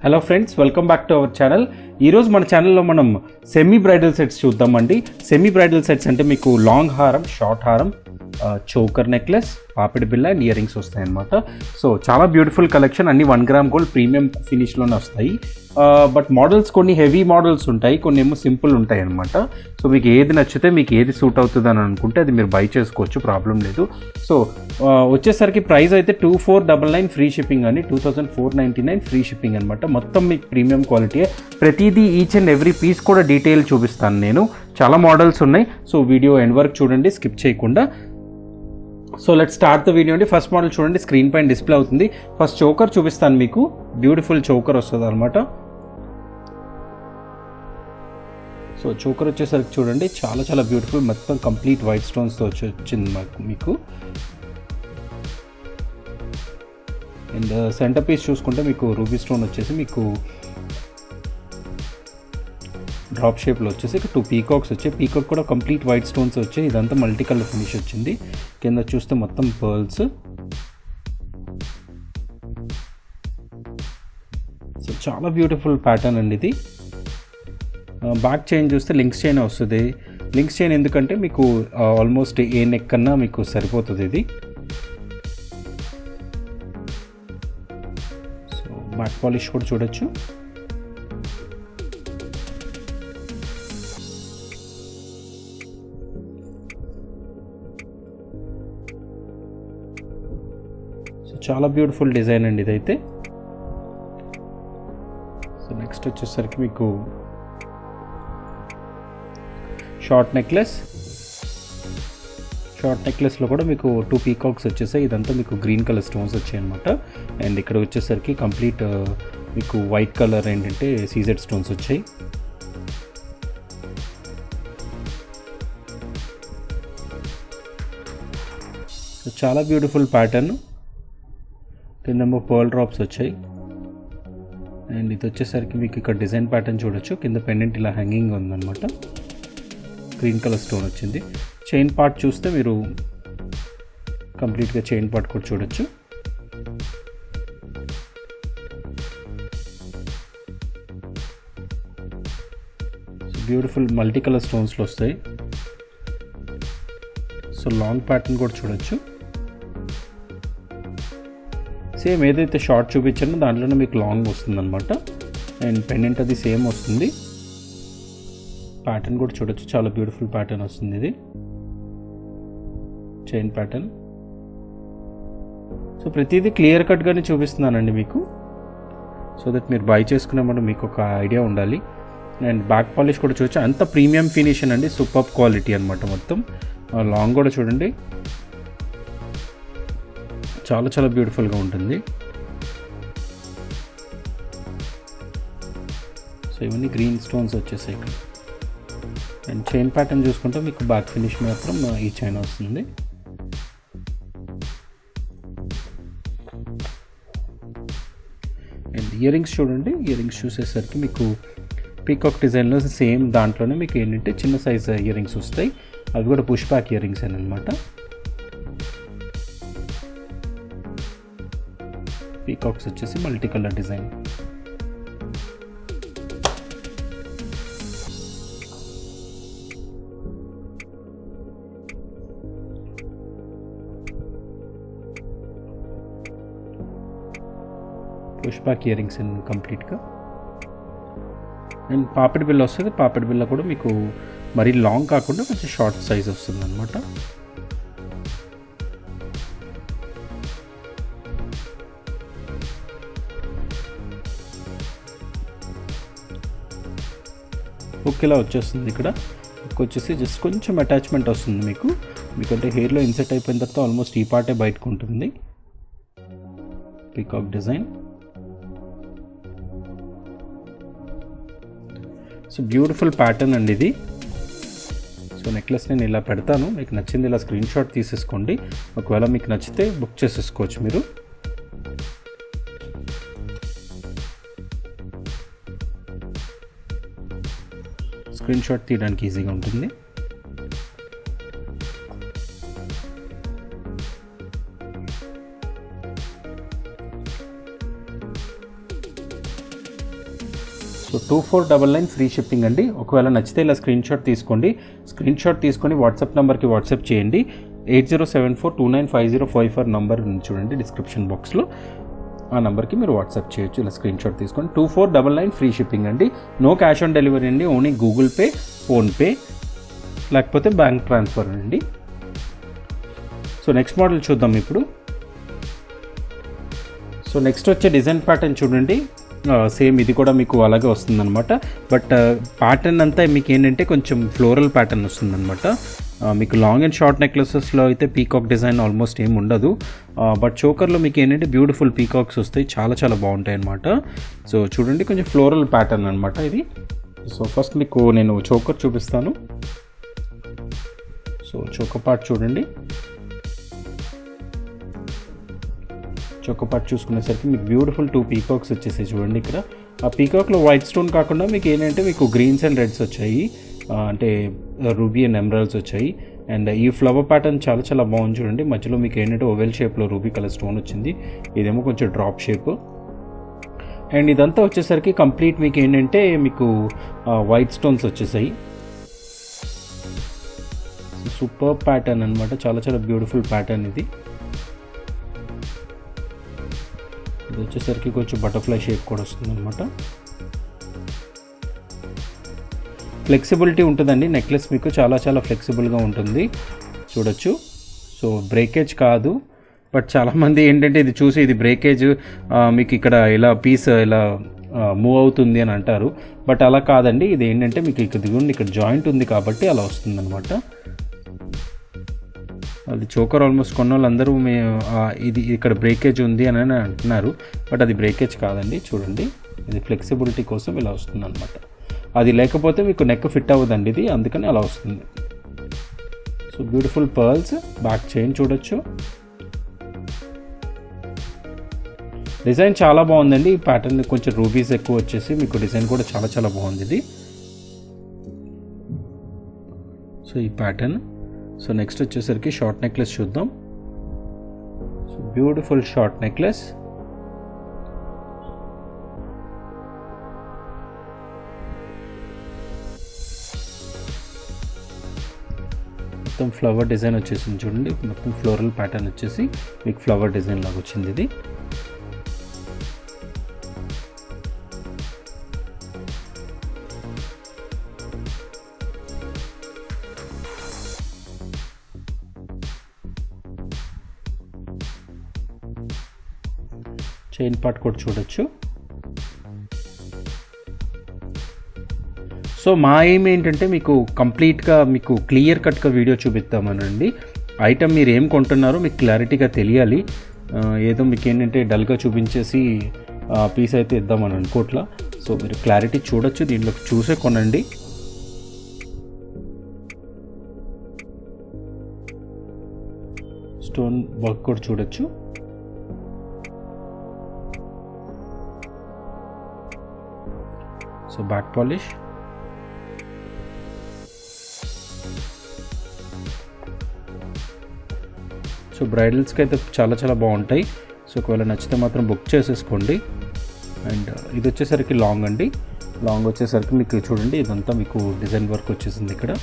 Hello friends, welcome back to our channel. ఈరోజు మన ఛానల్లో మనం సెమీ బ్రైడల్ సెట్స్ చూద్దామండి. సెమీ బ్రైడల్ సెట్స్ అంటే మీకు లాంగ్ హారం, షార్ట్ హారం, చోకర్ నెక్లెస్, పాపిడి బిల్ల అండ్ ఇయర్ రింగ్స్ వస్తాయి అన్నమాట. సో చాలా బ్యూటిఫుల్ కలెక్షన్, అన్ని 1 గ్రామ్ గోల్డ్ ప్రీమియం ఫినిష్లోనే వస్తాయి. బట్ మోడల్స్ కొన్ని హెవీ మోడల్స్ ఉంటాయి, కొన్ని ఏమో సింపుల్ ఉంటాయి అన్నమాట. సో మీకు ఏది నచ్చితే, మీకు ఏది సూట్ అవుతుంది అని అనుకుంటే అది మీరు బై చేసుకోవచ్చు, ప్రాబ్లం లేదు. సో వచ్చేసరికి ప్రైస్ అయితే 2499 ఫ్రీ షిప్పింగ్ అని, 2499 ఫ్రీ షిప్పింగ్ అనమాట. మొత్తం మీకు ప్రీమియం క్వాలిటీ, ప్రతిదీ ఈచ్ అండ్ ఎవ్రీ పీస్ కూడా డీటెయిల్ చూపిస్తాను నేను. చాలా మోడల్స్ ఉన్నాయి, సో వీడియో ఎండ్ వరకు చూడండి, స్కిప్ చేయకుండా. So let's start the video అండి. ఫస్ట్ మోడల్ చూడండి, స్క్రీన్ పైన డిస్ప్లే అవుతుంది. ఫస్ట్ చోకర్ చూపిస్తాను మీకు, బ్యూటిఫుల్ చోకర్ వస్తుంది అనమాట. సో చోకర్ వచ్చేసరికి చూడండి, చాలా చాలా బ్యూటిఫుల్, మొత్తం కంప్లీట్ వైట్ స్టోన్స్తో వచ్చింది మీకు. అండ్ సెంటర్ పీస్ చూసుకుంటే మీకు రూబీ స్టోన్ వచ్చేసి మీకు డ్రాప్ షేప్లో వచ్చేసి 2 పీకాక్స్ వచ్చాయి. పీకాక్ కూడా కంప్లీట్ వైట్ స్టోన్స్ వచ్చాయి. ఇదంతా మల్టీ కలర్ ఫినిష్ వచ్చింది. కింద చూస్తే మొత్తం పర్ల్స్. సో చాలా బ్యూటిఫుల్ ప్యాటర్న్ అండి ఇది. బ్యాక్ చైన్ చూస్తే లింక్స్ చైన్ వస్తుంది. లింక్స్ చైన్ ఎందుకంటే మీకు ఆల్మోస్ట్ ఏ నెక్ కన్నా మీకు సరిపోతుంది ఇది. సో బ్యాక్ పాలిష్ కూడా చూడొచ్చు. చాలా బ్యూటిఫుల్ డిజైన్ అండి ఇదైతే. సో నెక్స్ట్ వచ్చేసరికి మీకు షార్ట్ నెక్లెస్. షార్ట్ నెక్లెస్లో కూడా మీకు 2 పీకాక్స్ వచ్చేసాయి. ఇదంతా మీకు గ్రీన్ కలర్ స్టోన్స్ వచ్చాయి అనమాట. అండ్ ఇక్కడ వచ్చేసరికి కంప్లీట్ మీకు వైట్ కలర్ ఏంటంటే సీజెడ్ స్టోన్స్ వచ్చాయి. సో చాలా బ్యూటిఫుల్ ప్యాటర్న్. కిందేమో పర్ల్ డ్రాప్స్ వచ్చాయి. అండ్ ఇది వచ్చేసరికి మీకు ఇక్కడ డిజైన్ ప్యాటర్న్ చూడొచ్చు. కింద పెండెంట్ ఇలా హ్యాంగింగ్ ఉందన్నమాట. గ్రీన్ కలర్ స్టోన్ వచ్చింది. చైన్ పార్ట్ చూస్తే మీరు కంప్లీట్గా చైన్ పార్ట్ కూడా చూడొచ్చు. బ్యూటిఫుల్ మల్టీ కలర్ స్టోన్స్లో వస్తాయి. సో లాంగ్ ప్యాటర్న్ కూడా చూడొచ్చు. సేమ్ ఏదైతే షార్ట్ చూపించానో దాంట్లోనే మీకు లాంగ్ వస్తుందన్నమాట. అండ్ పెండెంట్ అది సేమ్ వస్తుంది. ప్యాటర్న్ కూడా చూడొచ్చు, చాలా బ్యూటిఫుల్ ప్యాటర్న్ వస్తుంది ఇది, చైన్ ప్యాటర్న్. సో ప్రతిదీ క్లియర్ కట్గానే చూపిస్తున్నానండి మీకు, సో దట్ మీరు బై చేసుకునేప్పుడు మీకు ఒక ఐడియా ఉండాలి. అండ్ బ్యాక్ పాలిష్ కూడా చూడొచ్చు, అంత ప్రీమియం ఫినిషన్ అండి, సూపర్ క్వాలిటీ అనమాట మొత్తం. లాంగ్ కూడా చూడండి, చాలా చాలా బ్యూటిఫుల్గా ఉంటుంది. సో ఇవన్నీ గ్రీన్ స్టోన్స్ వచ్చేసాయి ఇక్కడ. అండ్ చైన్ ప్యాటర్న్ చూసుకుంటే మీకు బ్యాక్ ఫినిష్ మాత్రం ఈ చైన్ వస్తుంది. అండ్ ఇయర్ రింగ్స్ చూడండి. ఇయర్ రింగ్స్ చూసేసరికి మీకు పీకాక్ డిజైన్లో సేమ్ దాంట్లోనే మీకు ఏంటంటే చిన్న సైజ్ ఇయర్ రింగ్స్ వస్తాయి. అవి కూడా పుష్ బ్యాక్ ఇయర్ రింగ్స్ అనమాట. పీకాక్స్ వచ్చేసి multi colour design. Push back ear rings కంప్లీట్గా. అండ్ పాపిడి బిల్ల వస్తుంది. పాపిడి బిల్ల కూడా మీకు మరీ లాంగ్ కాకుండా కొంచెం షార్ట్ సైజ్ వస్తుంది అనమాట. హుక్ ఇలా వచ్చేస్తుంది. ఇక్కడ హుక్ వచ్చేసి జస్ట్ కొంచెం అటాచ్మెంట్ వస్తుంది మీకు, మీకంటే హెయిర్లో ఇన్సెట్ అయిపోయిన తర్వాత ఆల్మోస్ట్ ఈ పార్టే బయటకు ఉంటుంది. Peacock design. So beautiful pattern అండి ఇది. సో నెక్లెస్ నేను ఇలా పెడతాను, మీకు నచ్చింది ఇలా స్క్రీన్ షాట్ తీసేసుకోండి. ఒకవేళ మీకు నచ్చితే బుక్ చేసేసుకోవచ్చు మీరు. స్క్రీన్ షాట్ తీయడానికి ఈజీగా ఉంటుంది. సో 2499 ఫ్రీ షిప్పింగ్ అండి. ఒకవేళ నచ్చితే ఇలా స్క్రీన్ షాట్ తీసుకొని వాట్సాప్ నెంబర్కి వాట్సాప్ చేయండి. 8074295054 నంబర్ ఉంది చూడండి డిస్క్రిప్షన్ బాక్స్లో, ఆ నెంబర్కి మీరు వాట్సాప్ చేయొచ్చు. ఇలా స్క్రీన్ షాట్ తీసుకొని 2499 ఫ్రీ షిప్పింగ్ అండి. నో క్యాష్ ఆన్ డెలివరీ అండి, ఓన్లీ గూగుల్ పే, ఫోన్పే లేకపోతే బ్యాంక్ ట్రాన్స్ఫర్ అండి. సో నెక్స్ట్ మోడల్ చూద్దాం ఇప్పుడు. సో నెక్స్ట్ వచ్చే డిజైన్ ప్యాటర్న్ చూడండి, సేమ్ ఇది కూడా మీకు అలాగే వస్తుందన్నమాట. బట్ ప్యాటర్న్ అంతా మీకు ఏంటంటే కొంచెం ఫ్లోరల్ ప్యాటర్న్ వస్తుందన్నమాట. మీకు లాంగ్ అండ్ షార్ట్ నెక్లెసెస్లో అయితే పీకాక్ డిజైన్ ఆల్మోస్ట్ ఏమి ఉండదు. బట్ చోకర్లో మీకు ఏంటంటే బ్యూటిఫుల్ పీకాక్స్ వస్తాయి, చాలా చాలా బాగుంటాయి అన్నమాట. సో చూడండి కొంచెం ఫ్లోరల్ ప్యాటర్న్ అనమాట ఇది. సో ఫస్ట్ మీకు నేను చోకర్ చూపిస్తాను. సో చోకర్ పార్ట్ చూడండి. చోకర్ పార్ట్ చూసుకునేసరికి మీకు బ్యూటిఫుల్ 2 పీకాక్స్ వచ్చేసాయి చూడండి. ఇక్కడ ఆ పీకాక్లో వైట్ స్టోన్ కాకుండా మీకు ఏంటంటే మీకు గ్రీన్స్ అండ్ రెడ్స్ వచ్చాయి, అంటే రూబీ అండ్ ఎమరాల్డ్స్ వచ్చాయి. అండ్ ఈ ఫ్లవర్ ప్యాటర్న్ చాలా చాలా బాగుంది చూడండి. మధ్యలో మీకు ఏంటంటే ఓవెల్ షేప్లో రూబీ కలర్ స్టోన్ వచ్చింది, ఇదేమో కొంచెం డ్రాప్ షేప్. అండ్ ఇదంతా వచ్చేసరికి కంప్లీట్ మీకు ఏంటంటే మీకు వైట్ స్టోన్స్ వచ్చేసాయి. సూపర్ ప్యాటర్న్ అనమాట, చాలా చాలా బ్యూటిఫుల్ ప్యాటర్న్ ఇది. ఇది వచ్చేసరికి కొంచెం బటర్ఫ్లై షేప్ కూడా వస్తుంది అనమాట. ఫ్లెక్సిబిలిటీ ఉంటుందండి నెక్లెస్, మీకు చాలా చాలా ఫ్లెక్సిబుల్గా ఉంటుంది చూడొచ్చు. సో బ్రేకేజ్ కాదు, బట్ చాలామంది ఏంటంటే ఇది చూసి ఇది బ్రేకేజ్ మీకు ఇక్కడ ఇలా పీస్ ఇలా మూవ్ అవుతుంది అని అంటారు. బట్ అలా కాదండి, ఇది ఏంటంటే మీకు ఇక్కడ జాయింట్ ఉంది కాబట్టి అలా వస్తుందన్నమాట. అది చోకర్ ఆల్మోస్ట్ కొన్న వాళ్ళందరూ ఇది ఇక్కడ బ్రేకేజ్ ఉంది అని అంటున్నారు, బట్ అది బ్రేకేజ్ కాదండి. చూడండి ఇది ఫ్లెక్సిబిలిటీ కోసం ఇలా వస్తుంది అనమాట. అది లేకపోతే మీకు నెక్ ఫిట్ అవ్వదండి ఇది, అందుకని అలా వస్తుంది. So beautiful pearls, back chain చూడొచ్చు. డిజైన్ చాలా బాగుందండి. ఈ ప్యాటర్న్ కొంచెం రూబీస్ ఎక్కువ వచ్చేసి మీకు డిజైన్ కూడా చాలా చాలా బాగుంది ఇది. సో ఈ ప్యాటర్న్. సో నెక్స్ట్ వచ్చేసరికి షార్ట్ నెక్లెస్ చూద్దాం. So beautiful short necklace. మొత్తం ఫ్లవర్ డిజైన్ వచ్చేసింది చూడండి, మొత్తం ఫ్లోరల్ ప్యాటర్న్ వచ్చేసి మీకు ఫ్లవర్ డిజైన్ లాగా వచ్చింది ఇది. చైన్ పార్ట్ కూడా చూడొచ్చు. సో మా ఎయిమ్ ఏంటంటే మీకు కంప్లీట్గా మీకు క్లియర్ కట్గా వీడియో చూపిస్తామనండి. ఐటమ్ మీరు ఏం కొంటున్నారో మీకు క్లారిటీగా తెలియాలి. ఏదో మీకు ఏంటంటే డల్గా చూపించేసి పీస్ అయితే ఇద్దామని అనుకోవట్లా. సో మీరు క్లారిటీ చూడొచ్చు, దీంట్లో చూసే కొనండి. స్టోన్ వర్క్ కూడా చూడొచ్చు. So back polish. సో బ్రైడల్స్కి అయితే చాలా చాలా బాగుంటాయి. సో ఒకవేళ నచ్చితే మాత్రం బుక్ చేసేసుకోండి. అండ్ ఇది వచ్చేసరికి లాంగ్ అండి. లాంగ్ వచ్చేసరికి మీకు చూడండి ఇదంతా మీకు డిజైన్ వర్క్ వచ్చేసింది ఇక్కడ.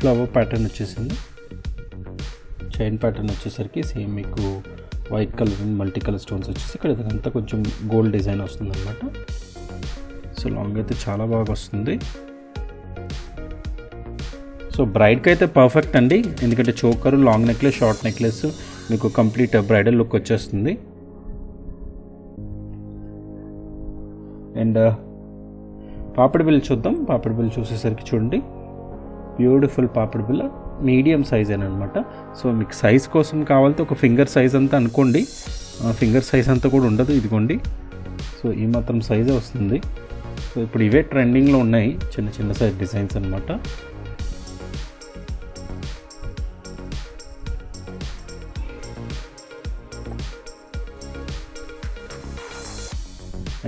ఫ్లవర్ ప్యాటర్న్ వచ్చేసింది. చైన్ ప్యాటర్న్ వచ్చేసరికి సేమ్ మీకు white colour and multi colour stones వచ్చేసి ఇక్కడ ఇదంతా కొంచెం గోల్డ్ డిజైన్ వస్తుంది అనమాట. సో లాంగ్ అయితే చాలా బాగా వస్తుంది. సో బ్రైడ్కి అయితే పర్ఫెక్ట్ అండి, ఎందుకంటే choker, long necklace, short necklace మీకు కంప్లీట్ బ్రైడల్ లుక్ వచ్చేస్తుంది. అండ్ పాపిడి బిల్ చూద్దాం. పాపిడి బిల్ చూసేసరికి చూడండి బ్యూటిఫుల్ పాపిడి బిల్ల, మీడియం సైజ్ అని అనమాట. సో మీకు సైజ్ కోసం కావాలంటే ఒక ఫింగర్ సైజ్ అంతా అనుకోండి, ఫింగర్ సైజ్ అంతా కూడా ఉండదు, ఇదిగోండి. సో ఈ మాత్రం సైజే వస్తుంది. సో ఇప్పుడు ఇవే ట్రెండింగ్లో ఉన్నాయి చిన్న చిన్న సైజ్ డిజైన్స్ అనమాట.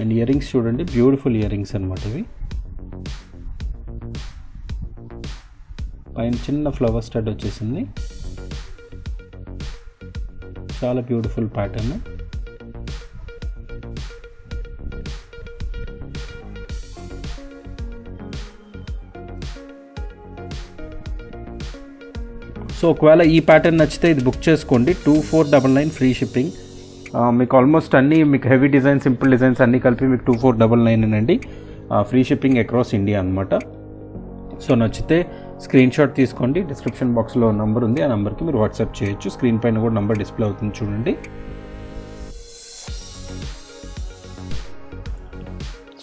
అండ్ ఇయర్ రింగ్స్ చూడండి, బ్యూటిఫుల్ ఇయర్ రింగ్స్ అనమాట ఇవి. పైన చిన్న ఫ్లవర్ స్టడ్ వచ్చేసింది, చాలా బ్యూటిఫుల్ ప్యాటర్న్. సో ఒకవేళ ఈ ప్యాటర్న్ నచ్చితే ఇది బుక్ చేసుకోండి. 2499 ఫ్రీ షిప్పింగ్. మీకు ఆల్మోస్ట్ అన్నీ మీకు హెవీ డిజైన్, సింపుల్ డిజైన్స్ అన్నీ కలిపి మీకు 2499 అండి. ఫ్రీ షిప్పింగ్ అక్రాస్ ఇండియా అనమాట. సో నచ్చితే స్క్రీన్ షాట్ తీసుకోండి. డిస్క్రిప్షన్ బాక్స్లో నెంబర్ ఉంది, ఆ నెంబర్కి మీరు వాట్సాప్ చేయొచ్చు. స్క్రీన్ పైన కూడా నెంబర్ డిస్ప్లే అవుతుంది చూడండి.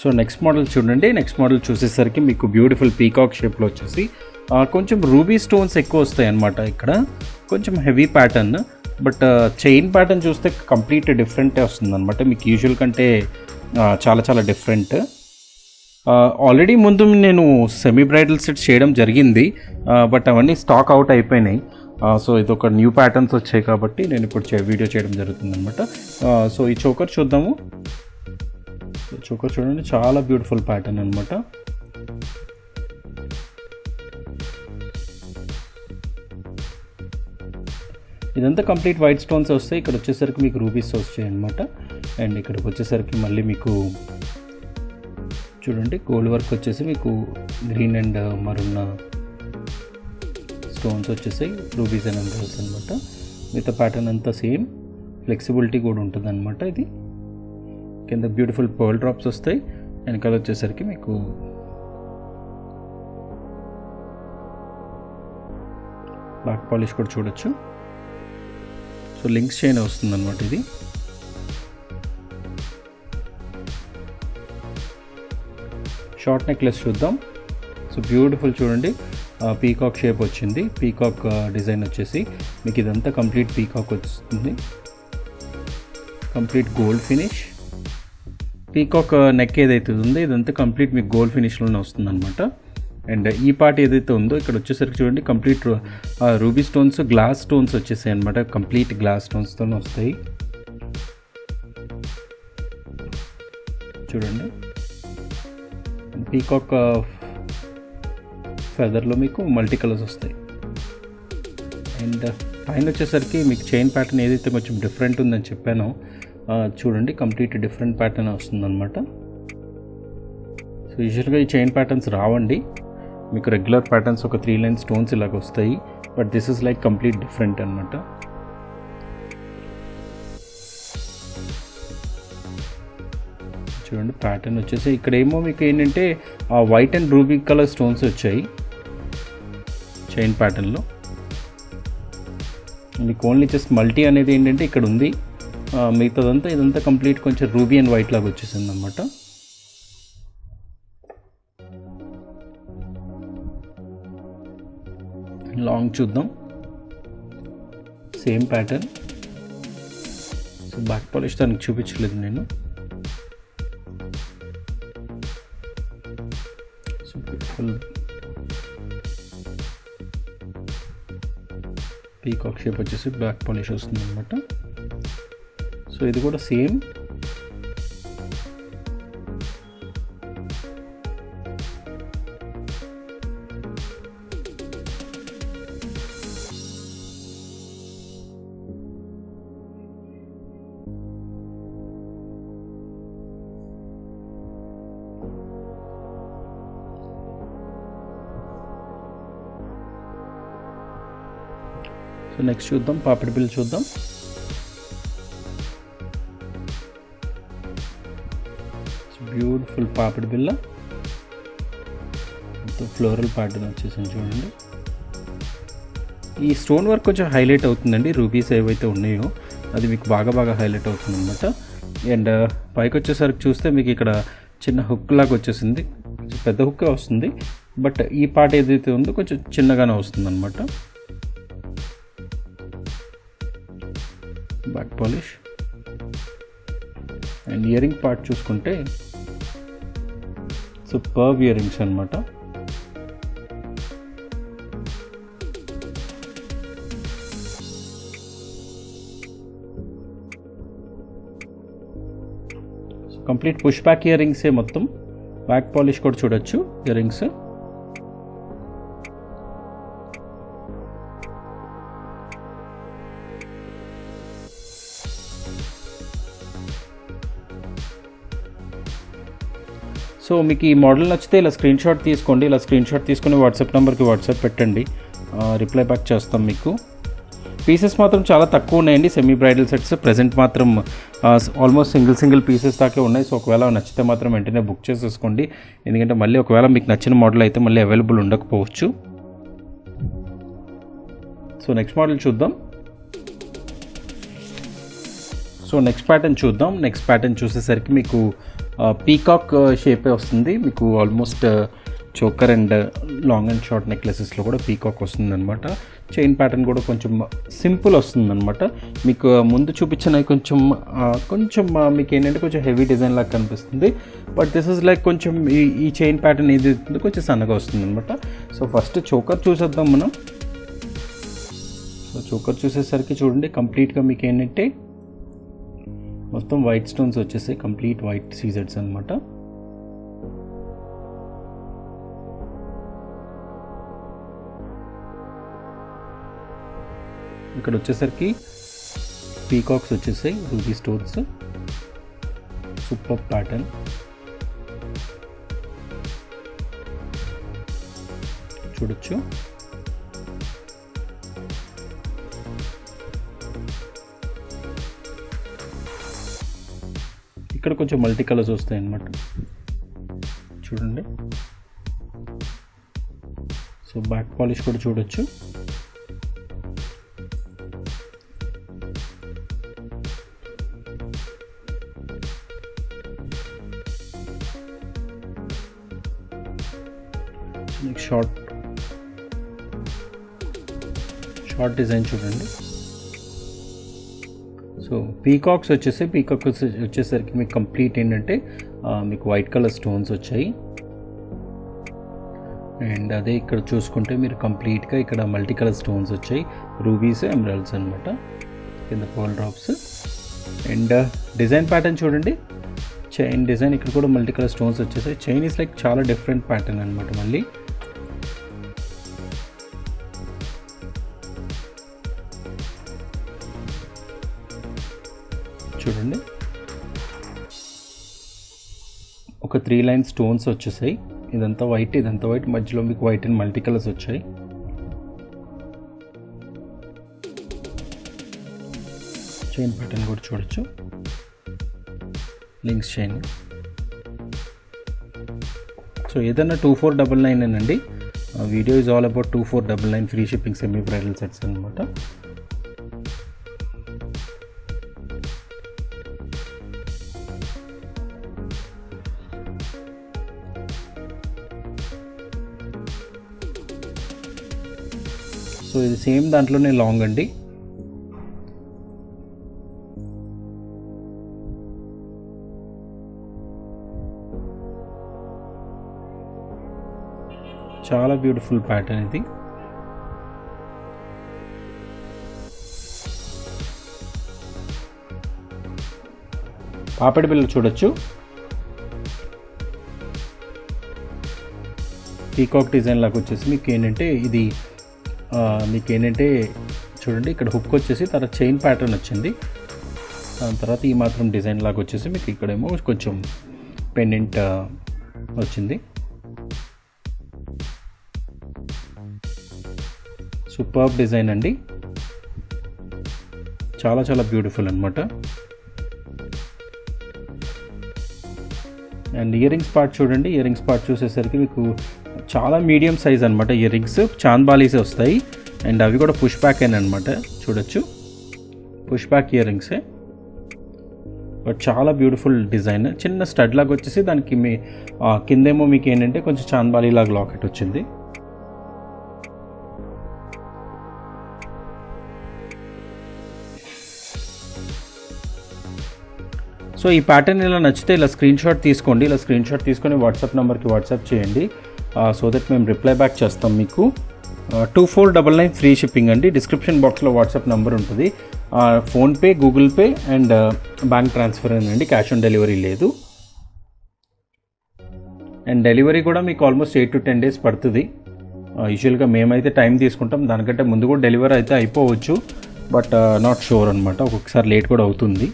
సో నెక్స్ట్ మోడల్ చూడండి. నెక్స్ట్ మోడల్ చూసేసరికి మీకు బ్యూటిఫుల్ పీకాక్ షేప్లో వచ్చేసి కొంచెం రూబీ స్టోన్స్ ఎక్కువ వస్తాయి అన్నమాట. ఇక్కడ కొంచెం heavy pattern, but chain pattern చూస్తే కంప్లీట్ డిఫరెంటే వస్తుంది అనమాట. మీకు యూజువల్ కంటే చాలా చాలా డిఫరెంట్. ఆల్రెడీ ముందు నేను సెమీ బ్రైడల్ సెట్స్ చేయడం జరిగింది, బట్ అవన్నీ స్టాక్ అవుట్ అయిపోయినాయి. సో ఇది ఒక న్యూ ప్యాటర్న్స్ వచ్చాయి కాబట్టి నేను ఇప్పుడు వీడియో చేయడం జరుగుతుంది అనమాట. సో ఈ చోకర్ చూద్దాము. చోకర్ చూడండి, చాలా బ్యూటిఫుల్ ప్యాటర్న్ అనమాట. ఇదంతా కంప్లీట్ వైట్ స్టోన్స్ వస్తాయి. ఇక్కడ వచ్చేసరికి మీకు రూబీస్ వస్తాయి అనమాట. అండ్ ఇక్కడికి వచ్చేసరికి మళ్ళీ మీకు చూడండి గోల్డ్ వర్క్ వచ్చేసి మీకు గ్రీన్ అండ్ మరున్న స్టోన్స్ వచ్చేసాయి, రూబీస్ అండ్ ఎమరాల్డ్స్ అనమాట. మిగతా ప్యాటర్న్ అంతా సేమ్, ఫ్లెక్సిబిలిటీ కూడా ఉంటుంది అనమాట. ఇది కింద బ్యూటిఫుల్ పర్ల్ డ్రాప్స్ వస్తాయి. వెనకాల వచ్చేసరికి మీకు బ్యాక్ పాలిష్ కూడా చూడొచ్చు. సో లింక్స్ చైన్ వస్తుంది అనమాట. ఇది షార్ట్ నెక్లెస్ చూద్దాం. సో బ్యూటిఫుల్ చూడండి, పీకాక్ షేప్ వచ్చింది. పీకాక్ డిజైన్ వచ్చేసి మీకు ఇదంతా కంప్లీట్ పీకాక్ వస్తుంది. Complete gold finish. Peacock neck ఏదైతే ఉందో ఇదంతా కంప్లీట్ మీకు గోల్డ్ ఫినిష్లోనే వస్తుంది అనమాట. అండ్ ఈ పార్ట్ ఏదైతే ఉందో ఇక్కడ వచ్చేసరికి చూడండి complete ruby stones, glass stones వచ్చేసాయి అనమాట. కంప్లీట్ గ్లాస్ స్టోన్స్తో వస్తాయి చూడండి. పీకాక్ ఫెదర్లో మీకు మల్టీ కలర్స్ వస్తాయి. అండ్ పైన వచ్చేసరికి మీకు చైన్ ప్యాటర్న్ ఏదైతే కొంచెం డిఫరెంట్ ఉందని చెప్పానో చూడండి, కంప్లీట్ డిఫరెంట్ ప్యాటర్న్ వస్తుందన్నమాట. సో యూజువల్గా ఈ చైన్ ప్యాటర్న్స్ రావండి, మీకు రెగ్యులర్ ప్యాటర్న్స్ ఒక 3 లైన్ స్టోన్స్ ఇలాగ వస్తాయి. But this is like complete different అనమాట. చూడండి ప్యాటర్న్ వచ్చేసి ఇక్కడేమో మీకు ఏంటంటే white and ruby colour stones వచ్చాయి చైన్ ప్యాటర్న్లో. మీకు ఓన్లీ జస్ట్ మల్టీ అనేది ఏంటంటే ఇక్కడ ఉంది, మిగతాదంతా ఇదంతా కంప్లీట్ కొంచెం రూబీ అండ్ వైట్ లాగా వచ్చేసింది అనమాట. లాంగ్ చూద్దాం, same pattern. So back polish దానికి చూపించలేదు నేను. సో బ్యూటిఫుల్ పీకాక్ షేప్ వచ్చేసి బ్యాక్ పాలిష్ వస్తుంది అనమాట. సో ఇది కూడా సేమ్. సో నెక్స్ట్ చూద్దాం, పాపిడి బిల్ చూద్దాం. బ్యూటిఫుల్ పాపిడి బిల్ల, ఫ్లోరల్ ప్యాటర్న్ వచ్చేసింది చూడండి. ఈ స్టోన్ వర్క్ కొంచెం హైలైట్ అవుతుందండి, రూబీస్ ఏవైతే ఉన్నాయో అది మీకు బాగా హైలైట్ అవుతుంది అనమాట. అండ్ పైకి వచ్చేసరికి చూస్తే మీకు ఇక్కడ చిన్న హుక్ లాగా వచ్చేసింది, కొంచెం పెద్ద హుక్కే వస్తుంది. బట్ ఈ పార్ట్ ఏదైతే ఉందో కొంచెం చిన్నగానే వస్తుంది అనమాట. Back polish. And earring part చూసుకుంటే సూపర్బ్ ఇయరింగ్స్ అనమాట. కంప్లీట్ పుష్ బ్యాక్ ఇయర్ రింగ్సే మొత్తం. బ్యాక్ పాలిష్ కూడా చూడొచ్చు ఇయర్ రింగ్స్. సో మీకు ఈ మోడల్ నచ్చితే ఇలా స్క్రీన్ షాట్ తీసుకోండి. ఇలా స్క్రీన్ షాట్ తీసుకుని వాట్సాప్ నెంబర్కి వాట్సాప్ పెట్టండి, రిప్లై బ్యాక్ చేస్తాం మీకు. పీసెస్ మాత్రం చాలా తక్కువ ఉన్నాయండి సెమీ బ్రైడల్ సెట్స్. ప్రెజెంట్ మాత్రం ఆల్మోస్ట్ సింగిల్ పీసెస్ దాకే ఉన్నాయి. సో ఒకవేళ నచ్చితే మాత్రం వెంటనే బుక్ చేసేసుకోండి, ఎందుకంటే మళ్ళీ ఒకవేళ మీకు నచ్చిన మోడల్ అయితే మళ్ళీ అవైలబుల్ ఉండకపోవచ్చు. సో నెక్స్ట్ మోడల్ చూద్దాం. సో నెక్స్ట్ ప్యాటర్న్ చూసేసరికి మీకు పీకాక్ షేపే వస్తుంది. మీకు almost choker and long and short నెక్లెసెస్లో కూడా పీకాక్ వస్తుంది అనమాట. చైన్ ప్యాటర్న్ కూడా కొంచెం సింపుల్ వస్తుంది అనమాట. మీకు ముందు చూపించిన కొంచెం మీకు ఏంటంటే కొంచెం హెవీ డిజైన్ లాగా కనిపిస్తుంది. బట్ దిస్ ఇస్ లైక్ కొంచెం ఈ చైన్ ప్యాటర్న్ ఇది కొంచెం సన్నగా వస్తుంది అనమాట. సో ఫస్ట్ చోకర్ చూసేద్దాం మనం. సో చోకర్ చూసేసరికి చూడండి, కంప్లీట్గా మీకు ఏంటంటే మొత్తం వైట్ స్టోన్స్ వచ్చేసాయి, కంప్లీట్ వైట్ సీజెడ్స్ అనమాట. ఇక్కడ వచ్చేసరికి పీకాక్స్ వచ్చేసాయి, రూబీ స్టోన్స్. Super pattern. చూడొచ్చు. ఇక్కడ కొంచెం మల్టీ కలర్స్ వస్తాయి అన్నమాట, చూడండి. సో బ్యాక్ పాలిష్ కూడా చూడొచ్చు. షార్ట్ డిజైన్ చూడండి. సో పీకాక్స్ వచ్చేసరికి మీకు కంప్లీట్ ఏంటంటే మీకు వైట్ కలర్ స్టోన్స్ వచ్చాయి. అండ్ అదే ఇక్కడ చూసుకుంటే మీరు కంప్లీట్గా ఇక్కడ మల్టీ కలర్ స్టోన్స్ వచ్చాయి, రూబీస్, ఎమరాల్డ్స్ అనమాట, కింద pearl drops. And design pattern చూడండి, చైన్ డిజైన్ ఇక్కడ కూడా మల్టీ కలర్ స్టోన్స్ వచ్చేసాయి. చైన్ ఇస్ లైక్ చాలా డిఫరెంట్ ప్యాటర్న్ అనమాట. మళ్ళీ చూడండి, ఒక 3 లైన్ స్టోన్స్ వచ్చేసాయి. ఇదంతా వైట్, మధ్యలో మీకు వైట్ అండ్ మల్టీ కలర్స్ వచ్చాయి. చైన్ ప్యాటర్న్ కూడా చూడొచ్చు, లింక్స్ చైన్. సో ఏదన్నా 2499 అండి. Video is all about 2499 free shipping semi bridal sets అనమాట. సో ఇది సేమ్ దాంట్లోనే లాంగ్ అండి. చాలా బ్యూటిఫుల్ ప్యాటర్న్ ఇది. పాపిడి బిళ్ళలు చూడొచ్చు, పీకాక్ డిజైన్ లాగా వచ్చేసి మీకు ఏంటంటే ఇది చూడండి, ఇక్కడ హుక్ వచ్చేసి తర్వాత చైన్ ప్యాటర్న్ వచ్చింది. దాని తర్వాత ఈ మాత్రం డిజైన్ లాగా వచ్చేసి మీకు ఇక్కడేమో కొంచెం పెండెంట్ వచ్చింది. సూపర్బ్ డిజైన్ అండి, చాలా బ్యూటిఫుల్ అనమాట. అండ్ ఇయర్ రింగ్స్ పార్ట్ చూడండి, ఇయర్ రింగ్స్ పార్ట్ చూసేసరికి మీకు చాలా మీడియం సైజ్ అనమాట. ఇయర్ రింగ్స్ చాంద్బాలీసే వస్తాయి. అండ్ అవి కూడా పుష్ బ్యాక్ అయిన అనమాట, చూడొచ్చు, పుష్ బ్యాక్ ఇయర్ రింగ్సే. బట్ చాలా బ్యూటిఫుల్ డిజైన్. చిన్న స్టడ్ లాగా వచ్చేసి దానికి మీ కిందేమో మీకు ఏంటంటే కొంచెం చాంద్బాలీ లాగా లాకెట్ వచ్చింది. సో ఈ ప్యాటర్న్ ఇలా నచ్చితే ఇలా స్క్రీన్ షాట్ తీసుకోండి. ఇలా స్క్రీన్ షాట్ తీసుకొని వాట్సాప్ నెంబర్కి వాట్సాప్ చేయండి, సో దట్ మేము రిప్లై బ్యాక్ చేస్తాం మీకు. 2499 ఫ్రీ షిప్పింగ్ అండి. డిస్క్రిప్షన్ బాక్స్లో వాట్సాప్ నెంబర్ ఉంటుంది. PhonePe, Google pay and bank transfer అండి, క్యాష్ ఆన్ డెలివరీ లేదు. అండ్ డెలివరీ కూడా మీకు ఆల్మోస్ట్ 8 to 10 days పడుతుంది. యూజువల్గా మేమైతే టైం తీసుకుంటాం, దానికంటే ముందు కూడా డెలివరీ అయితే అయిపోవచ్చు, బట్ నాట్ షూర్ అనమాట. ఒక్కొక్కసారి లేట్ కూడా అవుతుంది.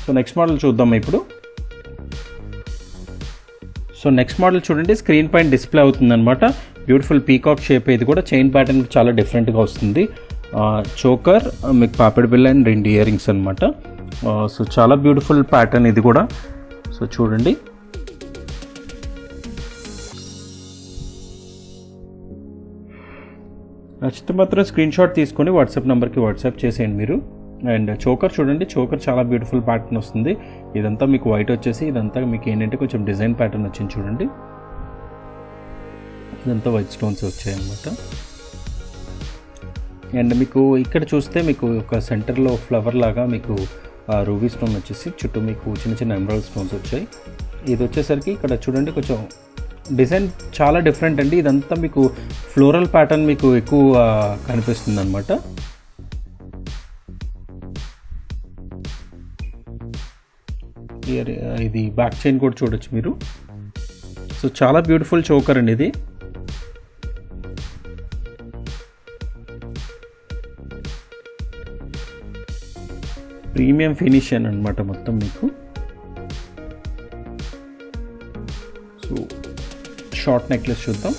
సో నెక్స్ట్ మోడల్ చూద్దాం ఇప్పుడు. సో నెక్స్ట్ మోడల్ చూడండి, స్క్రీన్ పైన డిస్ప్లే అవుతుందన్నమాట. బ్యూటిఫుల్ పీకాక్ షేప్, ఇది కూడా చైన్ ప్యాటర్న్ చాలా డిఫరెంట్గా వస్తుంది. చోకర్, మీకు పాపిడి బిల్ల అండ్ 2 ఇయర్ రింగ్స్ అనమాట. సో చాలా బ్యూటిఫుల్ ప్యాటర్న్ ఇది కూడా. సో చూడండి, నచ్చితే మాత్రం స్క్రీన్ షాట్ తీసుకొని వాట్సాప్ నెంబర్కి వాట్సాప్ చేసేయండి మీరు. అండ్ చోకర్ చూడండి, చోకర్ చాలా బ్యూటిఫుల్ ప్యాటర్న్ వస్తుంది. ఇదంతా మీకు వైట్ వచ్చేసి, ఇదంతా మీకు ఏంటంటే కొంచెం డిజైన్ ప్యాటర్న్ వచ్చింది చూడండి. ఇదంతా వైట్ స్టోన్స్ వచ్చాయి అన్నమాట. అండ్ మీకు ఇక్కడ చూస్తే మీకు ఒక సెంటర్లో ఫ్లవర్ లాగా మీకు రూబీ స్టోన్ వచ్చేసి చుట్టూ మీకు చిన్న చిన్న ఎమరాల్డ్ స్టోన్స్ వచ్చాయి. ఇది వచ్చేసరికి ఇక్కడ చూడండి కొంచెం డిజైన్ చాలా డిఫరెంట్ అండి. ఇదంతా మీకు ఫ్లోరల్ ప్యాటర్న్ మీకు ఎక్కువ కనిపిస్తుంది అనమాట. ఇది బ్యాక్ చైన్ కూడా చూడొచ్చు మీరు. సో చాలా బ్యూటిఫుల్ చోకర్ అండి ఇది. ప్రీమియం ఫినిషన్ అనమాట మొత్తం మీకు. సో షార్ట్ నెక్లెస్ చూద్దాం.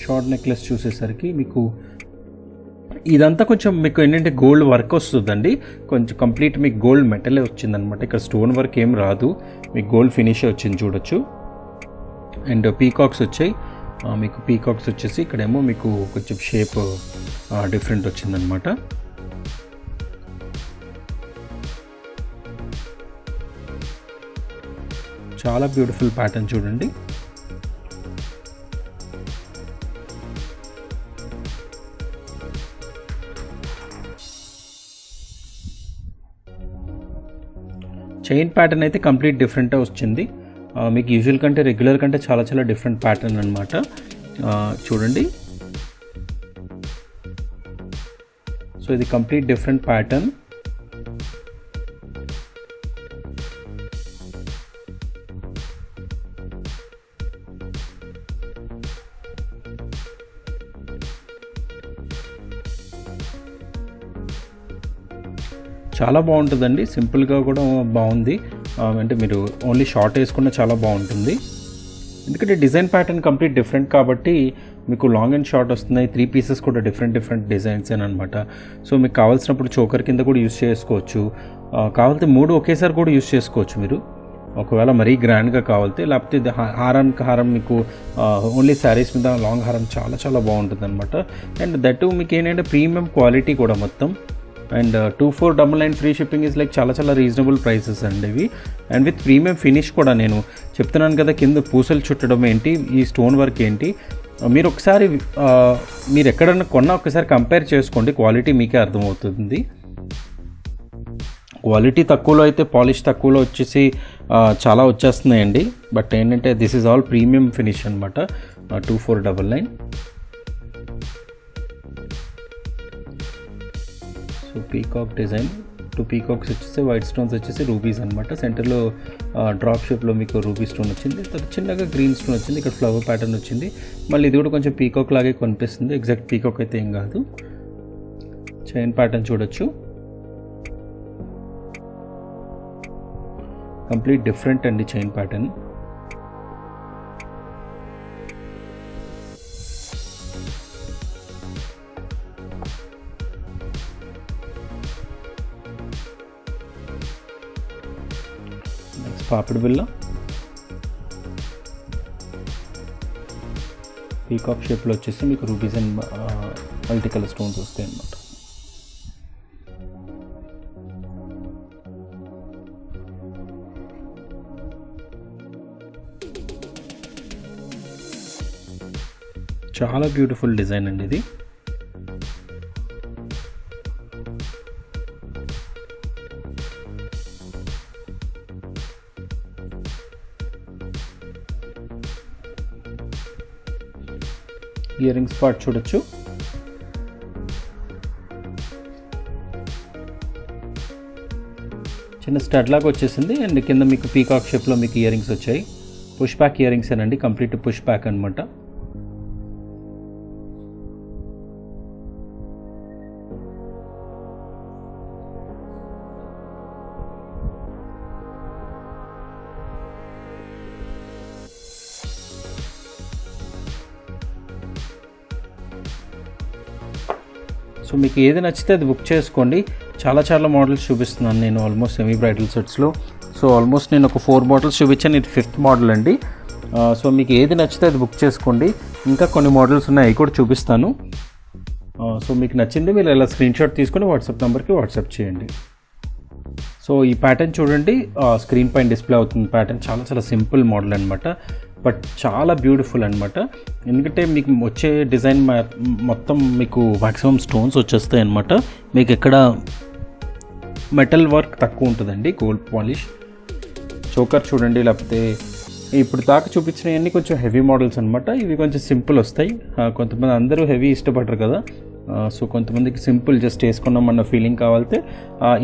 షార్ట్ నెక్లెస్ చూసేసరికి మీకు ఇదంతా కొంచెం మీకు ఏంటంటే గోల్డ్ వర్క్ వస్తుందండి. కొంచెం కంప్లీట్ మీకు గోల్డ్ మెటలే వచ్చిందనమాట. ఇక్కడ స్టోన్ వర్క్ ఏం రాదు, మీకు గోల్డ్ ఫినిషే వచ్చింది చూడొచ్చు. అండ్ పీకాక్స్ వచ్చాయి మీకు. పీకాక్స్ వచ్చేసి ఇక్కడేమో మీకు కొంచెం షేప్ డిఫరెంట్ వచ్చిందనమాట. చాలా బ్యూటిఫుల్ ప్యాటర్న్ చూడండి. చైన్ ప్యాటర్న్ అయితే కంప్లీట్ డిఫరెంట్గా వచ్చింది మీకు. యూజువల్ కంటే రెగ్యులర్ కంటే చాలా చాలా డిఫరెంట్ ప్యాటర్న్ అనమాట. చూడండి, సో ఇది కంప్లీట్ డిఫరెంట్ ప్యాటర్న్. చాలా బాగుంటుందండి, సింపుల్గా కూడా బాగుంది. అంటే మీరు ఓన్లీ షార్ట్ వేసుకున్న చాలా బాగుంటుంది. ఎందుకంటే డిజైన్ ప్యాటర్న్ కంప్లీట్ డిఫరెంట్ కాబట్టి మీకు లాంగ్ అండ్ షార్ట్ వస్తున్నాయి. 3 pieces కూడా డిఫరెంట్ డిజైన్స్ అనమాట. సో మీకు కావాల్సినప్పుడు చోకర్ కింద కూడా యూస్ చేసుకోవచ్చు. కావాలంటే 3 ఒకేసారి కూడా యూస్ చేసుకోవచ్చు మీరు, ఒకవేళ మరీ గ్రాండ్గా కావాలితే. లేకపోతే హారానికి హారం మీకు ఓన్లీ శారీస్ మీద లాంగ్ హారం చాలా చాలా బాగుంటుంది అనమాట. అండ్ దట్ మీకు ఏంటంటే ప్రీమియం క్వాలిటీ కూడా మొత్తం. And 2499 free shipping is like చాలా చాలా రీజనబుల్ ప్రైసెస్ అండి ఇవి. అండ్ విత్ ప్రీమియం ఫినిష్ కూడా. నేను చెప్తున్నాను కదా, కింద పూసలు చుట్టడం ఏంటి, ఈ స్టోన్ వర్క్ ఏంటి, మీరు ఒకసారి మీరు ఎక్కడన్నా కొన్నా ఒకసారి కంపేర్ చేసుకోండి, క్వాలిటీ మీకే అర్థమవుతుంది. క్వాలిటీ తక్కువలో అయితే పాలిష్ తక్కువలో వచ్చేసి చాలా వచ్చేస్తున్నాయండి. బట్ ఏంటంటే this is all premium finish అనమాట. 2499. సో పీకాక్ డిజైన్, 2 పీకాక్స్ వచ్చేసి వైట్ స్టోన్స్ వచ్చేసి రూబీస్ అనమాట. సెంటర్లో డ్రాప్ షేప్లో మీకు రూబీ స్టోన్ వచ్చింది, చిన్నగా గ్రీన్ స్టోన్ వచ్చింది, ఇక్కడ ఫ్లవర్ ప్యాటర్న్ వచ్చింది. మళ్ళీ ఇది కూడా కొంచెం పీకాక్ లాగే కనిపిస్తుంది, ఎగ్జాక్ట్ పీకాక్ అయితే ఏం కాదు. చైన్ ప్యాటర్న్ చూడొచ్చు, కంప్లీట్ డిఫరెంట్ అండి చైన్ ప్యాటర్న్. పాపిడి బిల్ల, పీకాక్ షేప్లో వచ్చేసి మీకు rubies and multi colour stones వస్తాయి అన్నమాట. చాలా బ్యూటిఫుల్ డిజైన్ అండి ఇది. ఇయర్ రింగ్స్ పార్ట్ చూడొచ్చు, చిన్న స్టడ్ లాగా వచ్చేసింది అండ్ కింద మీకు పీకాక్ షేప్లో మీకు ఇయర్ రింగ్స్ వచ్చాయి. పుష్ బ్యాక్ ఇయర్ రింగ్స్ ఏనండి, కంప్లీట్ పుష్ బ్యాక్ అనమాట. సో మీకు ఏది నచ్చితే అది బుక్ చేసుకోండి. చాలా మోడల్స్ చూపిస్తున్నాను నేను ఆల్మోస్ట్ సెమీ బ్రైడల్ సెట్స్లో. సో ఆల్మోస్ట్ నేను ఒక 4 మోడల్స్ చూపించాను, ఇది 5th మోడల్ అండి. సో మీకు ఏది నచ్చితే అది బుక్ చేసుకోండి. ఇంకా కొన్ని మోడల్స్ ఉన్నాయి, అవి కూడా చూపిస్తాను. సో మీకు నచ్చింది మీరు ఇలా స్క్రీన్ షాట్ తీసుకొని వాట్సాప్ నెంబర్కి వాట్సాప్ చేయండి. సో ఈ ప్యాటర్న్ చూడండి, స్క్రీన్ పైన డిస్ప్లే అవుతుంది ప్యాటర్న్. చాలా సింపుల్ మోడల్ అనమాట, బట్ చాలా బ్యూటిఫుల్ అనమాట. ఎందుకంటే మీకు వచ్చే డిజైన్ మొత్తం మీకు మ్యాక్సిమం స్టోన్స్ వచ్చేస్తాయి అనమాట. మీకు ఎక్కడ మెటల్ వర్క్ తక్కువ ఉంటుందండి, గోల్డ్ పాలిష్. చోకర్ చూడండి, లేకపోతే ఇప్పుడు దాకా చూపించినవన్నీ కొంచెం హెవీ మోడల్స్ అనమాట. ఇవి కొంచెం సింపుల్ వస్తాయి. కొంతమంది అందరూ హెవీ ఇష్టపడరు కదా, సో కొంతమందికి సింపుల్ జస్ట్ వేసుకున్నామన్న ఫీలింగ్ కావాలితే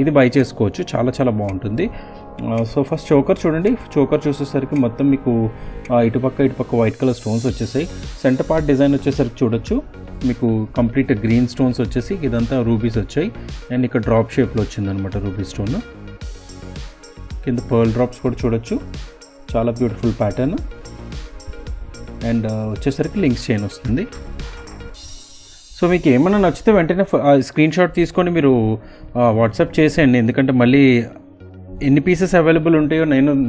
ఇది బై చేసుకోవచ్చు. చాలా బాగుంటుంది. సో ఫస్ట్ చోకర్ చూడండి. చోకర్ చూసేసరికి మొత్తం మీకు ఇటుపక్క వైట్ కలర్ స్టోన్స్ వచ్చేసాయి. సెంటర్ పార్ట్ డిజైన్ వచ్చేసరికి చూడొచ్చు మీకు కంప్లీట్ గ్రీన్ స్టోన్స్ వచ్చేసి ఇదంతా రూబీస్ వచ్చాయి. అండ్ ఇక్కడ డ్రాప్ షేప్లో వచ్చిందనమాట రూబీ స్టోన్. కింద పర్ల్ డ్రాప్స్ కూడా చూడొచ్చు, చాలా బ్యూటిఫుల్ ప్యాటర్న్. అండ్ వచ్చేసరికి లింక్స్ చైన్ వస్తుంది. సో మీకు ఏమైనా నచ్చితే వెంటనే స్క్రీన్ షాట్ తీసుకొని మీరు వాట్సాప్ చేసేయండి. ఎందుకంటే మళ్ళీ ఎన్ని పీసెస్ అవైలబుల్ ఉంటాయో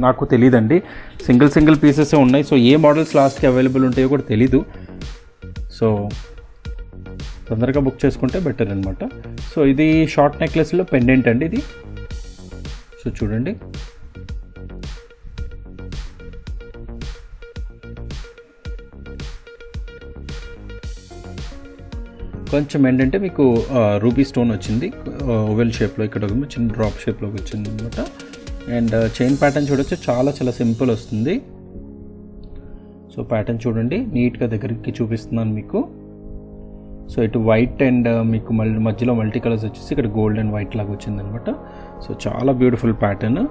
నాకు తెలియదండి. సింగిల్ పీసెస్ ఉన్నాయి. సో ఏ మోడల్స్ లాస్ట్కి అవైలబుల్ ఉంటాయో కూడా తెలీదు. సో తొందరగా బుక్ చేసుకుంటే బెటర్ అనమాట. సో ఇది షార్ట్ నెక్లెస్లో పెండెంట్ అండి ఇది. సో చూడండి, కొంచెం ఏంటంటే మీకు రూబీ స్టోన్ వచ్చింది ఓవెల్ షేప్లో, ఇక్కడ చిన్న డ్రాప్ షేప్లోకి వచ్చింది అనమాట. అండ్ చైన్ ప్యాటర్న్ చూడొచ్చు, చాలా సింపుల్ వస్తుంది. సో ప్యాటర్న్ చూడండి, నీట్గా దగ్గరికి చూపిస్తున్నాను మీకు. సో ఇటు వైట్ అండ్ మీకు మధ్యలో మల్టీ కలర్స్ వచ్చేసి ఇక్కడ గోల్డ్ అండ్ వైట్ లాగా వచ్చింది అనమాట. సో చాలా beautiful pattern.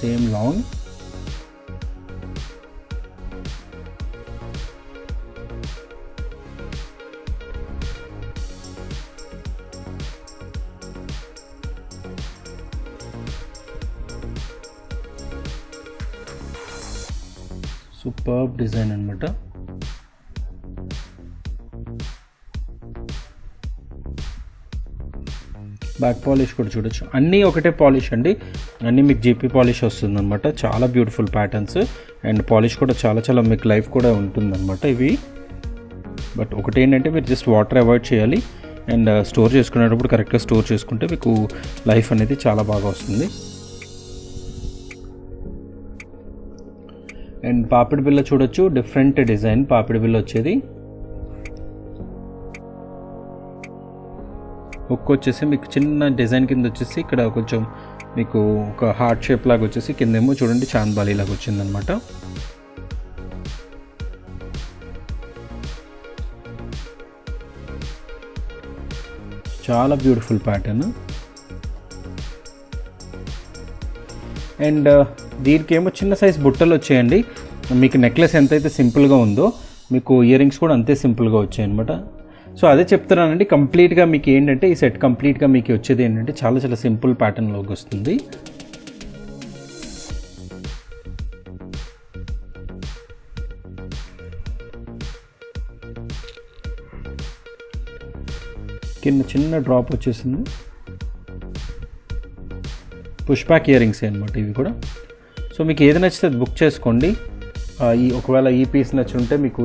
Same long. Superb design అనమాట. బ్యాక్ పాలిష్ కూడా చూడొచ్చు, అన్నీ ఒకటే పాలిష్ అండి, అన్నీ మీకు జీపీ పాలిష్ వస్తుంది అనమాట. చాలా బ్యూటిఫుల్ ప్యాటర్న్స్ అండ్ పాలిష్ కూడా చాలా మీకు లైఫ్ కూడా ఉంటుందన్నమాట ఇవి. బట్ ఒకటి ఏంటంటే మీరు జస్ట్ వాటర్ అవాయిడ్ చేయాలి అండ్ స్టోర్ చేసుకునేటప్పుడు కరెక్ట్గా స్టోర్ చేసుకుంటే మీకు లైఫ్ అనేది చాలా బాగా వస్తుంది. అండ్ పాపిడి బిల్ల చూడొచ్చు, డిఫరెంట్ డిజైన్ పాపిడి బిల్ల వచ్చేది. హుక్ వచ్చేసి మీకు చిన్న డిజైన్ కింద వచ్చేసి ఇక్కడ కొంచెం మీకు ఒక హార్ట్ షేప్ లాగా వచ్చేసి కిందేమో చూడండి చాంద్బాలి లాగా వచ్చిందనమాట. చాలా బ్యూటిఫుల్ ప్యాటర్న్. అండ్ దీనికేమో చిన్న సైజ్ బుట్టలు వచ్చాయండి. మీకు నెక్లెస్ ఎంతైతే సింపుల్గా ఉందో మీకు ఇయర్ రింగ్స్ కూడా అంతే సింపుల్గా వచ్చాయి అనమాట. సో అదే చెప్తున్నానండి, కంప్లీట్గా మీకు ఏంటంటే ఈ సెట్ కంప్లీట్గా మీకు వచ్చేది ఏంటంటే చాలా సింపుల్ ప్యాటర్న్లోకి వస్తుంది. కింద చిన్న డ్రాప్ వచ్చేసింది. పుష్ బ్యాక్ ఇయర్ రింగ్స్ అనమాట ఇవి కూడా. సో మీకు ఏది నచ్చితే అది బుక్ చేసుకోండి. ఒకవేళ ఈ పీస్ నచ్చుంటే మీకు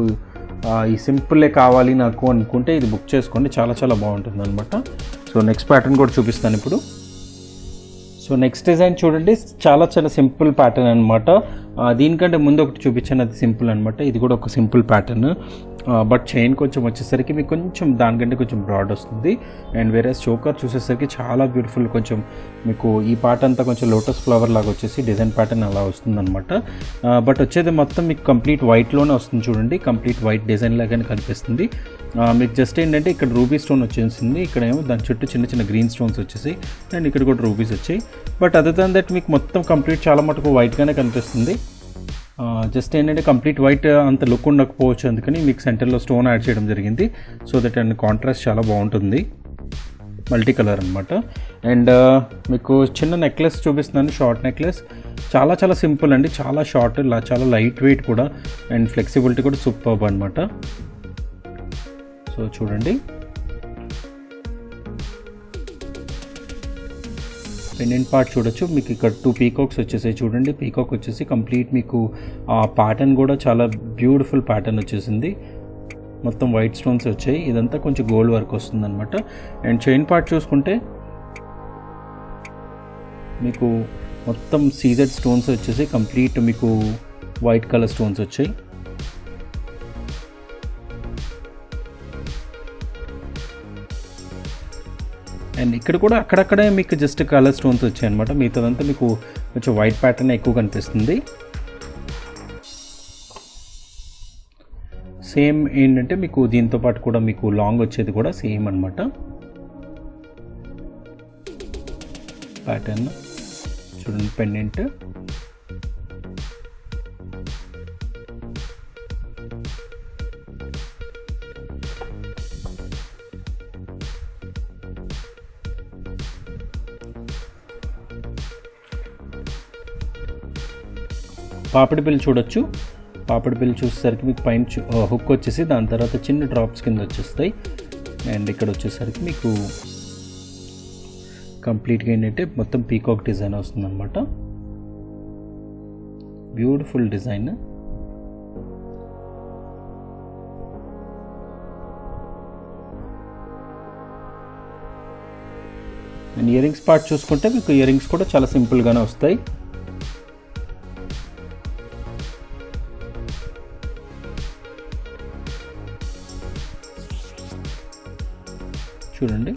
ఈ సింపుల్లే కావాలి నాకు అనుకుంటే ఇది బుక్ చేసుకోండి, చాలా బాగుంటుంది అనమాట. సో నెక్స్ట్ ప్యాటర్న్ కూడా చూపిస్తాను ఇప్పుడు. సో నెక్స్ట్ డిజైన్ చూడండి, చాలా సింపుల్ ప్యాటర్న్ అనమాట. దీనికంటే ముందు ఒకటి చూపించాను, అది సింపుల్ అనమాట. ఇది కూడా ఒక సింపుల్ ప్యాటర్న్, బట్ చైన్ కొంచెం వచ్చేసరికి మీకు కొంచెం దానికంటే కొంచెం బ్రాడ్ వస్తుంది. అండ్ వేరే చోకర్ చూసేసరికి చాలా బ్యూటిఫుల్, కొంచెం మీకు ఈ పార్ట్ అంతా కొంచెం లోటస్ ఫ్లవర్ లాగా వచ్చేసి డిజైన్ ప్యాటర్న్ అలా వస్తుంది అనమాట. బట్ వచ్చేది మొత్తం మీకు కంప్లీట్ వైట్లోనే వస్తుంది చూడండి, కంప్లీట్ వైట్ డిజైన్ లాగానే కనిపిస్తుంది. మీకు జస్ట్ ఏంటంటే ఇక్కడ రూబీ స్టోన్ వచ్చేసింది, ఇక్కడ ఏమో దాని చుట్టూ చిన్న చిన్న గ్రీన్ స్టోన్స్ వచ్చేసి, అండ్ ఇక్కడ కూడా రూబీస్ వచ్చాయి. బట్ అదర్ దాన్ దట్ మీకు మొత్తం కంప్లీట్ చాలా మటుకు వైట్గానే కనిపిస్తుంది. జస్ట్ ఏంటంటే కంప్లీట్ వైట్ అంత లుక్ ఉండకపోవచ్చు, అందుకని మీకు సెంటర్లో స్టోన్ యాడ్ చేయడం జరిగింది. సో దట్ అండ్ కాంట్రాస్ట్ చాలా బాగుంటుంది, మల్టీ కలర్ అనమాట. అండ్ మీకు చిన్న నెక్లెస్ చూపిస్తున్నాను, షార్ట్ నెక్లెస్. చాలా చాలా సింపుల్ అండి, చాలా షార్ట్, చాలా లైట్ వెయిట్ కూడా, అండ్ ఫ్లెక్సిబిలిటీ కూడా సూపర్బ్ అనమాట. సో చూడండి, పెండెంట్ పార్ట్ చూడొచ్చు. మీకు ఇక్కడ 2 పీకాక్స్ వచ్చేసాయి చూడండి. పీకాక్ వచ్చేసి కంప్లీట్ మీకు ఆ ప్యాటర్న్ కూడా చాలా బ్యూటిఫుల్ ప్యాటర్న్ వచ్చేసింది, మొత్తం వైట్ స్టోన్స్ వచ్చాయి. ఇదంతా కొంచెం గోల్డ్ వర్క్ వస్తుంది అనమాట. అండ్ చైన్ పార్ట్ చూసుకుంటే మీకు మొత్తం సీజెడ్ స్టోన్స్ వచ్చేసి కంప్లీట్ మీకు వైట్ కలర్ స్టోన్స్ వచ్చాయి. అండ్ ఇక్కడ కూడా అక్కడక్కడే మీకు జస్ట్ కలర్ స్టోన్స్ వచ్చాయి అనమాట. మిగతాదంతా మీకు కొంచెం వైట్ ప్యాటర్న్ ఎక్కువ కనిపిస్తుంది. సేమ్ ఏంటంటే మీకు దీంతో పాటు కూడా మీకు లాంగ్ వచ్చేది కూడా సేమ్ అనమాట ప్యాటర్న్. చూడండి పెండెంట్, పాపిడి బిల్ చూడొచ్చు. పాపిడి బిల్ చూసేసరికి మీకు పైన హుక్ వచ్చేసి దాని తర్వాత చిన్న డ్రాప్స్ కింద వచ్చేస్తాయి. అండ్ ఇక్కడ వచ్చేసరికి మీకు కంప్లీట్గా ఏంటంటే మొత్తం పీకాక్ డిజైన్ వస్తుంది అనమాట. Beautiful design. And ear rings part చూసుకుంటే మీకు ఇయర్ రింగ్స్ కూడా చాలా సింపుల్గానే వస్తాయి. చూడండి,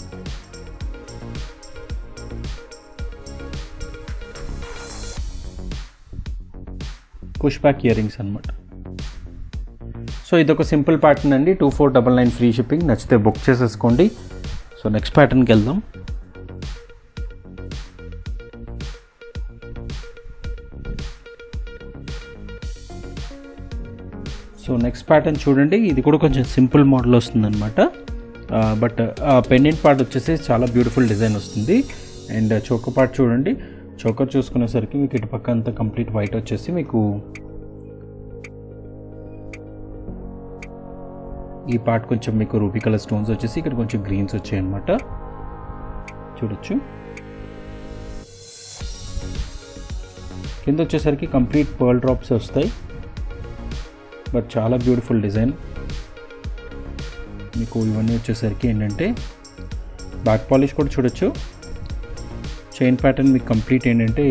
పుష్ బ్యాక్ ఇయర్ రింగ్స్ అనమాట. సో ఇదొక సింపుల్ ప్యాటర్న్ అండి, 2499 ఫ్రీ షిప్పింగ్. నచ్చితే బుక్ చేసేసుకోండి. సో నెక్స్ట్ ప్యాటర్న్కి వెళ్దాం. సో నెక్స్ట్ ప్యాటర్న్ చూడండి, ఇది కూడా కొంచెం సింపుల్ మోడల్ వస్తుంది అనమాట. బట్ పెండెంట్ పార్ట్ వచ్చేసి చాలా బ్యూటిఫుల్ డిజైన్ వస్తుంది. అండ్ చోకర్ పార్ట్ చూడండి, చోకర్ చూసుకునేసరికి మీకు ఇటు పక్క అంతా కంప్లీట్ వైట్ వచ్చేసి మీకు ఈ పార్ట్ కొంచెం మీకు రూబీ కలర్ స్టోన్స్ వచ్చేసి ఇక్కడ కొంచెం గ్రీన్స్ వచ్చాయి అనమాట. చూడొచ్చు. కింద వచ్చేసరికి కంప్లీట్ పర్ల్ డ్రాప్స్ వస్తాయి, బట్ చాలా బ్యూటిఫుల్ డిజైన్. మీకు ఇవన్నీ వచ్చేసరికి ఏంటంటే బ్యాక్ పాలిష్ కూడా చూడొచ్చు. చైన్ ప్యాటర్న్ మీకు కంప్లీట్ ఏంటంటే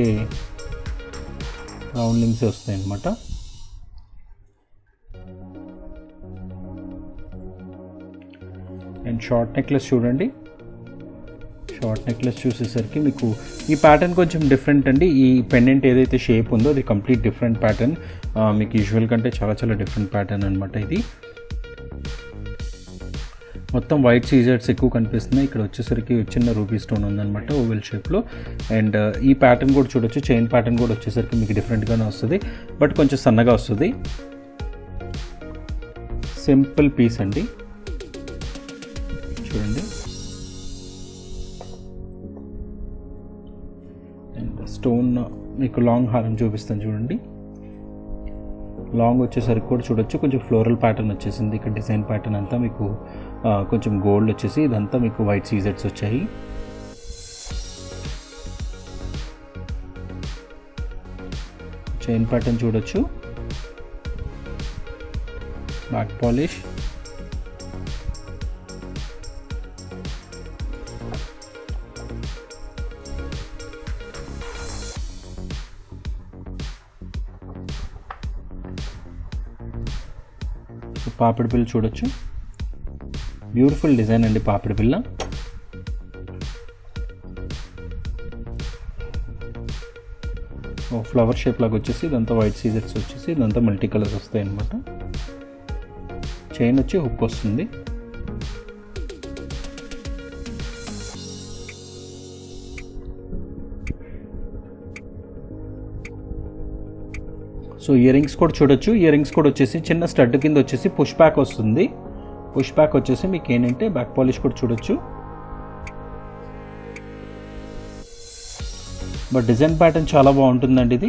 రౌండింగ్స్ వస్తాయి అన్నమాట. అండ్ షార్ట్ నెక్లెస్ చూడండి. షార్ట్ నెక్లెస్ చూసేసరికి మీకు ఈ ప్యాటర్న్ కొంచెం డిఫరెంట్ అండి. ఈ పెండెంట్ ఏదైతే షేప్ ఉందో అది కంప్లీట్ డిఫరెంట్ ప్యాటర్న్, మీకు యూజువల్ కంటే చాలా చాలా డిఫరెంట్ ప్యాటర్న్ అనమాట. ఇది మొత్తం వైట్ సీజర్స్ ఎక్కువ కనిపిస్తున్నాయి. ఇక్కడ వచ్చేసరికి చిన్న రూబీ స్టోన్ ఉందన్నమాట ఓవెల్ షేప్లో. అండ్ ఈ ప్యాటర్న్ కూడా చూడొచ్చు, చైన్ ప్యాటర్న్ కూడా వచ్చేసరికి మీకు డిఫరెంట్గానే వస్తుంది, బట్ కొంచెం సన్నగా వస్తుంది. సింపుల్ పీస్ అండి, చూడండి. అండ్ స్టోన్ మీకు లాంగ్ హారం చూపిస్తాను చూడండి. లాంగ్ వచ్చేసరికి కూడా చూడొచ్చు, కొంచెం ఫ్లోరల్ ప్యాటర్న్ వచ్చేసింది. ఇక్కడ డిజైన్ ప్యాటర్న్ అంతా మీకు కొంచెం గోల్డ్ వచ్చేసి ఇదంతా మీకు వైట్ సీజెట్స్ వచ్చాయి. చైన్ ప్యాటర్న్ చూడొచ్చు. Back polish. పాపిడి బిల్ల చూడొచ్చు, బ్యూటిఫుల్ డిజైన్ అండి పాపిడి బిల్ల. ఫ్లవర్ షేప్ లాగా వచ్చేసి ఇదంతా వైట్ సీజర్స్ వచ్చేసి ఇదంతా మల్టీ కలర్స్ వస్తాయి అన్నమాట. చైన్ వచ్చి హుక్ వస్తుంది. సో ఇయర్ రింగ్స్ కూడా చూడొచ్చు. ఇయర్ రింగ్స్ కూడా వచ్చేసి చిన్న స్టడ్ కింద వచ్చేసి పుష్ బ్యాక్ వస్తుంది. పుష్ బ్యాక్ వచ్చేసి మీకు ఏంటంటే బ్యాక్ పాలిష్ కూడా చూడొచ్చు. బట్ డిజైన్ ప్యాటర్న్ చాలా బాగుంటుందండి ఇది.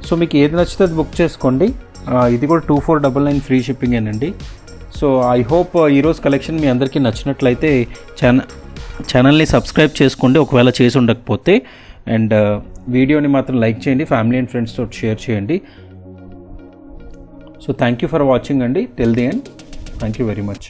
సో మీకు ఏది నచ్చితే అది బుక్ చేసుకోండి. ఇది కూడా 2499 ఫ్రీ షిప్పింగ్ ఏనండి. సో ఐ హోప్ ఈరోజు కలెక్షన్ మీ అందరికీ నచ్చినట్లయితే ఛానల్ని సబ్స్క్రైబ్ చేసుకోండి ఒకవేళ చేసి ఉండకపోతే. అండ్ వీడియోని మాత్రం లైక్ చేయండి, ఫ్యామిలీ అండ్ ఫ్రెండ్స్తో షేర్ చేయండి. So thank you for watching అండి till the end. Thank you very much.